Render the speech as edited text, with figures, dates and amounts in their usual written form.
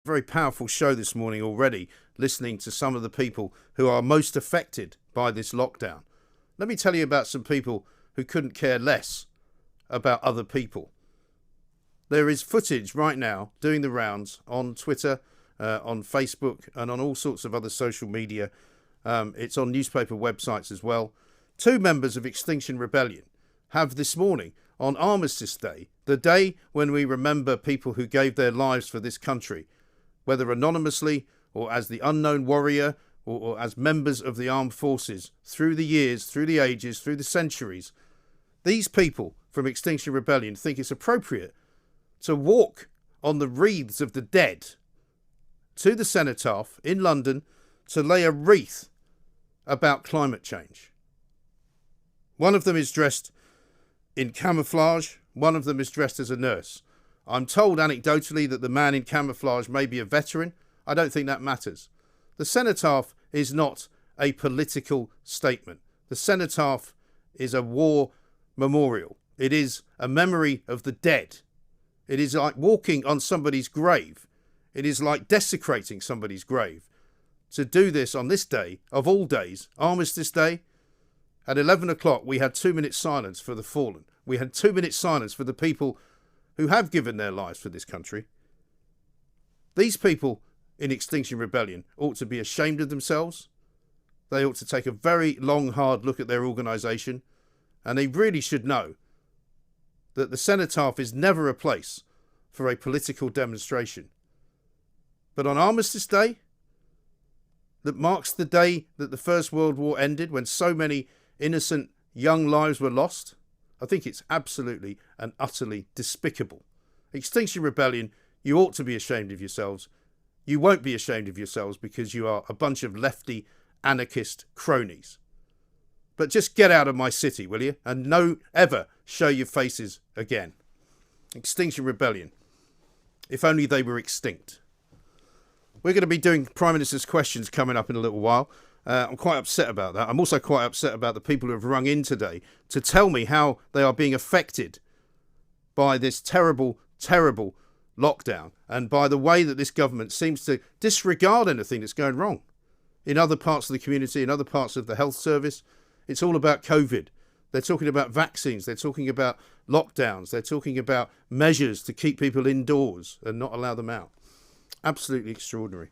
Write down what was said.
Very powerful show this morning already, listening to some of the people who are most affected by this lockdown. Let me tell you about some people who couldn't care less about other people. There is footage right now doing the rounds on Twitter, on Facebook, and on all sorts of other social media. It's on newspaper websites as well. 2 members of Extinction Rebellion have this morning, on Armistice Day, the day when we remember people who gave their lives for this country, whether anonymously or as the unknown warrior or as members of the armed forces, through the years, through the ages, through the centuries. These people from Extinction Rebellion think it's appropriate to walk on the wreaths of the dead to the Cenotaph in London to lay a wreath about climate change. One of them is dressed in camouflage, one of them is dressed as a nurse. I'm told anecdotally that the man in camouflage may be a veteran. I don't think that matters. The Cenotaph is not a political statement. The Cenotaph is a war memorial. It is a memory of the dead. It is like walking on somebody's grave. It is like desecrating somebody's grave. To do this on this day, of all days, Armistice Day, at 11 o'clock we had 2 minutes silence for the fallen. We had 2 minutes silence for the people who have given their lives for this country. These people in Extinction Rebellion ought to be ashamed of themselves. They ought to take a very long, hard look at their organisation, and they really should know that the Cenotaph is never a place for a political demonstration. But on Armistice Day, that marks the day that the First World War ended, when so many innocent young lives were lost, I think it's absolutely and utterly despicable. Extinction Rebellion, you ought to be ashamed of yourselves. You won't be ashamed of yourselves because you are a bunch of lefty anarchist cronies. But just get out of my city, will you? And no ever show your faces again. Extinction Rebellion. If only they were extinct. We're going to be doing Prime Minister's questions coming up in a little while. I'm quite upset about that. I'm also quite upset about the people who have rung in today to tell me how they are being affected by this terrible, terrible lockdown and by the way that this government seems to disregard anything that's going wrong in other parts of the community, in other parts of the health service. It's all about COVID. They're talking about vaccines. They're talking about lockdowns. They're talking about measures to keep people indoors and not allow them out. Absolutely extraordinary.